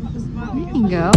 There you go.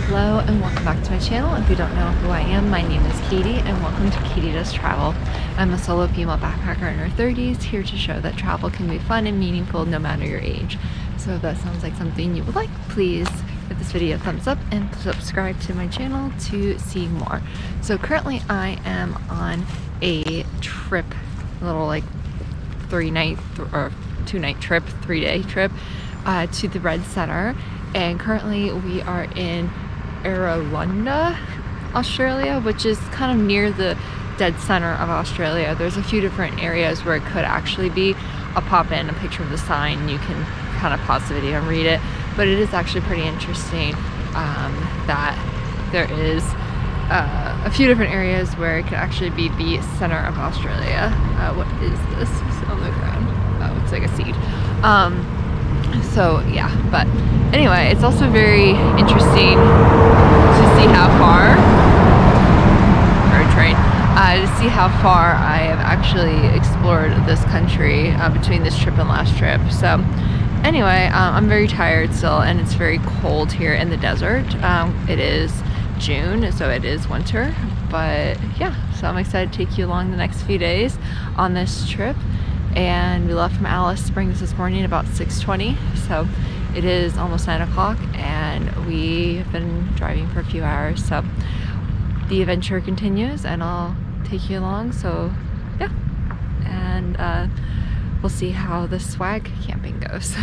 Hello and welcome back to my channel. If you don't know who I am, my name is Katie and welcome to Katie Does Travel. I'm a solo female backpacker in her 30s, here to show that travel can be fun and meaningful no matter your age. So if that sounds like something you would like, please give this video a thumbs up and subscribe to my channel to see more. So currently I am on a trip, a little like 3-night or 2-night trip, 3-day trip to the Red Center, and currently we are in Erldunda, Australia, which is kind of near the dead center of Australia. There's a few different areas where it could actually be. I'll pop in a picture of the sign. You can kind of pause the video and read it, but it is actually pretty interesting that there is a few different areas where it could actually be the center of Australia. What is this on the ground? Oh, it's like a seed. So yeah, but anyway, it's also very interesting to see how far, or train, to see how far I have actually explored this country between this trip and last trip. So anyway, I'm very tired still, and it's very cold here in the desert. It is June, so it is winter, but yeah, so I'm excited to take you along the next few days on this trip. And we left from Alice Springs this morning about 6:20, so it is almost 9 o'clock and we have been driving for a few hours, so the adventure continues and I'll take you along. So yeah, and we'll see how the swag camping goes.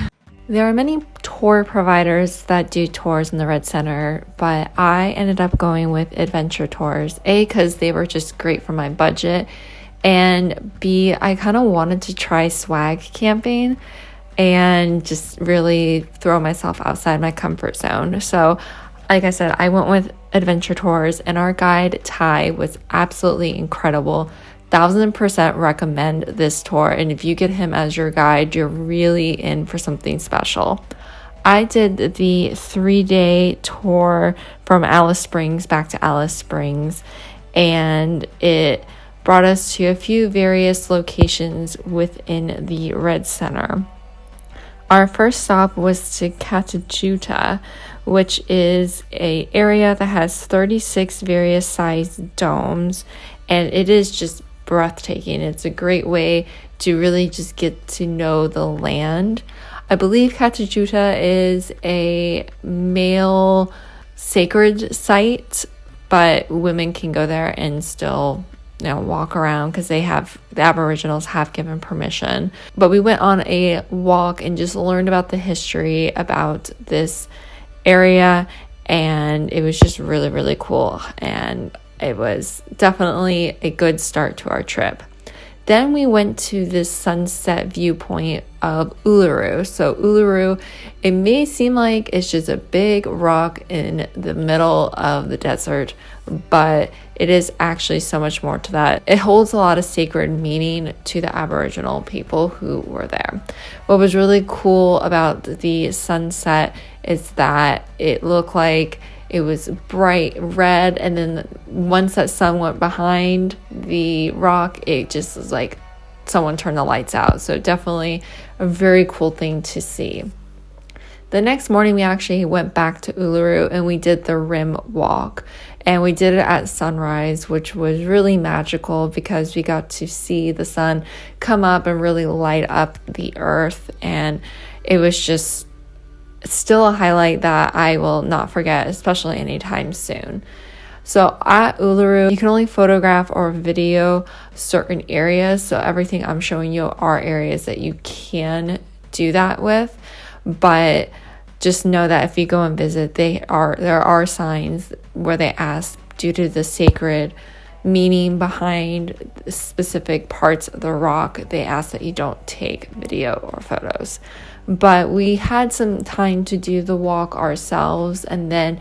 There are many tour providers that do tours in the Red Center, but I ended up going with Adventure Tours, A, because they were just great for my budget, and B, I kind of wanted to try swag camping and just really throw myself outside my comfort zone. So like I said, I went with Adventure Tours, and our guide Ty was absolutely incredible. 1000% recommend this tour, and if you get him as your guide, you're really in for something special. I did the 3-day tour from Alice Springs back to Alice Springs, and it brought us to a few various locations within the Red Center. Our first stop was to Kata Tjuta, which is an area that has 36 various sized domes, and it is just breathtaking. It's a great way to really just get to know the land. I believe Kata Tjuta is a male sacred site, but women can go there and still walk around because the aboriginals have given permission. But we went on a walk and just learned about the history about this area, and it was just really, really cool, and it was definitely a good start to our trip. Then we went to this sunset viewpoint of Uluru. So Uluru, it may seem like it's just a big rock in the middle of the desert, but it is actually so much more to that. It holds a lot of sacred meaning to the Aboriginal people who were there. What was really cool about the sunset is that it looked like it was bright red, and then once that sun went behind the rock, it just was like someone turned the lights out. So definitely a very cool thing to see. The next morning, we actually went back to Uluru and we did the rim walk, and we did it at sunrise, which was really magical because we got to see the sun come up and really light up the earth, and it was just still a highlight that I will not forget, especially anytime soon. So at Uluru, you can only photograph or video certain areas. So everything I'm showing you are areas that you can do that with. But just know that if you go and visit, there are signs where they ask, due to the sacred meaning behind specific parts of the rock, they ask that you don't take video or photos. But we had some time to do the walk ourselves, and then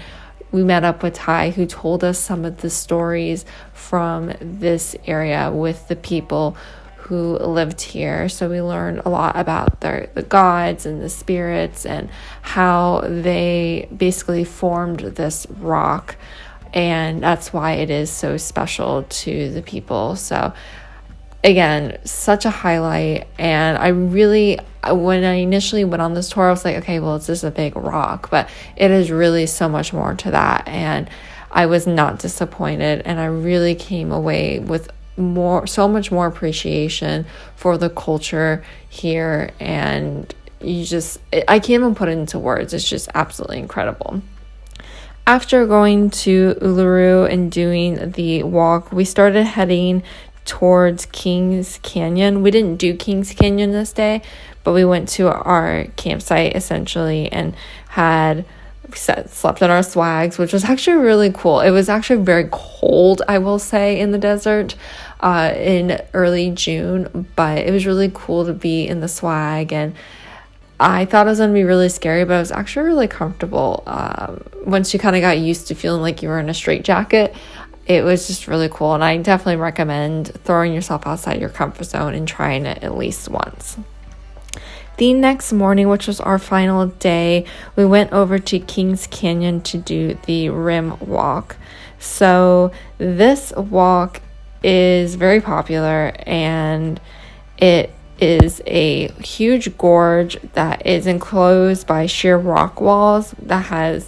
we met up with Ty, who told us some of the stories from this area with the people who lived here. So we learned a lot about the gods and the spirits and how they basically formed this rock, and that's why it is so special to the people. So again, such a highlight. And when I initially went on this tour, I was like, okay, well, it's just a big rock, but it is really so much more to that. And I was not disappointed, and I really came away with so much more appreciation for the culture here. And I can't even put it into words. It's just absolutely incredible. After going to Uluru and doing the walk, we started heading towards Kings Canyon. We didn't do Kings Canyon this day, but we went to our campsite essentially and slept in our swags, which was actually really cool. It was actually very cold, I will say, in the desert in early June, but it was really cool to be in the swag. And I thought it was going to be really scary, but it was actually really comfortable. Once you kind of got used to feeling like you were in a straitjacket, it was just really cool. And I definitely recommend throwing yourself outside your comfort zone and trying it at least once. The next morning, which was our final day, we went over to Kings Canyon to do the rim walk. So this walk is very popular, and it is a huge gorge that is enclosed by sheer rock walls that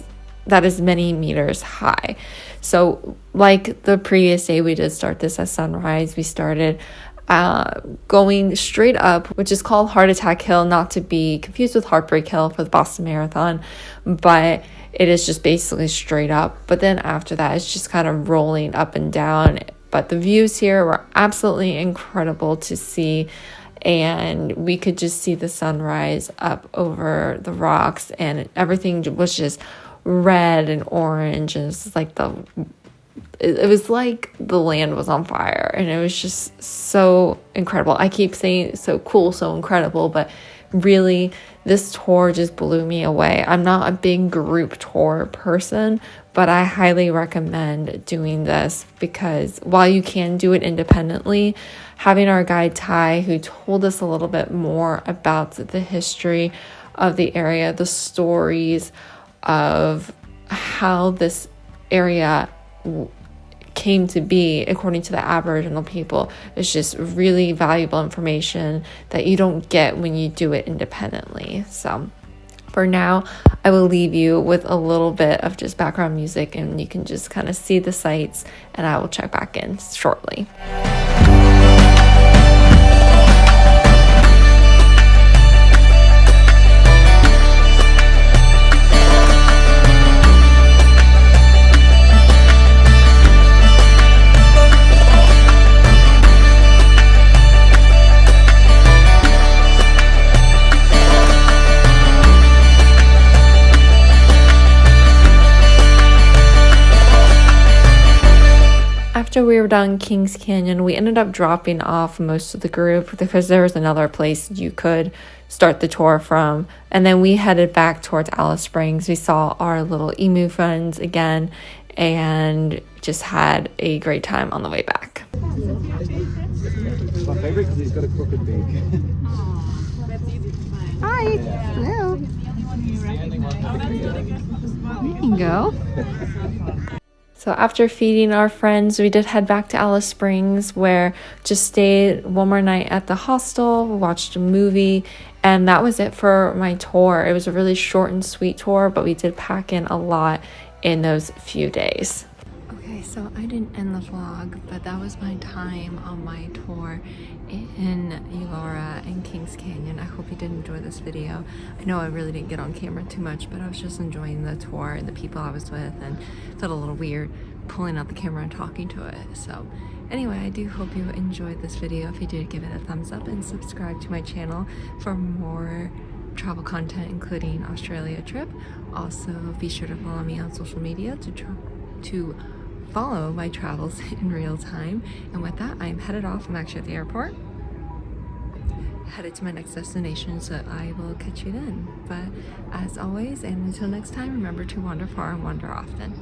is many meters high. So like the previous day, we did start this at sunrise. We started going straight up, which is called Heart Attack Hill, not to be confused with Heartbreak Hill for the Boston Marathon, but it is just basically straight up. But then after that, it's just kind of rolling up and down. But the views here were absolutely incredible to see, and we could just see the sunrise up over the rocks, and everything was just red and orange, and it was like the land was on fire, and it was just so incredible. I keep saying so cool, so incredible, but really this tour just blew me away. I'm not a big group tour person, but I highly recommend doing this, because while you can do it independently, having our guide Ty, who told us a little bit more about the history of the area, the stories of how this area came to be according to the Aboriginal people, is just really valuable information that you don't get when you do it independently. So for now, I will leave you with a little bit of just background music, and you can just kind of see the sights, and I will check back in shortly. After we were done Kings Canyon, we ended up dropping off most of the group because there was another place you could start the tour from. And then we headed back towards Alice Springs. We saw our little emu friends again and just had a great time on the way back. It's my favorite because he's got a crooked beak. Hi. Hello. There you go. So after feeding our friends, we did head back to Alice Springs, where just stayed one more night at the hostel, watched a movie, and that was it for my tour. It was a really short and sweet tour, but we did pack in a lot in those few days. Okay, so I didn't end the vlog, but that was my time on my tour in Uluru and Kings Canyon. I hope you did enjoy this video. I know I really didn't get on camera too much, but I was just enjoying the tour and the people I was with, and it felt a little weird pulling out the camera and talking to it. So anyway, I do hope you enjoyed this video. If you did, give it a thumbs up and subscribe to my channel for more travel content, including Australia trip. Also, be sure to follow me on social media to follow my travels in real time. And with that, I'm headed off. I'm actually at the airport, headed to my next destination, so I will catch you then. But as always, and until next time, remember to wander far and wander often.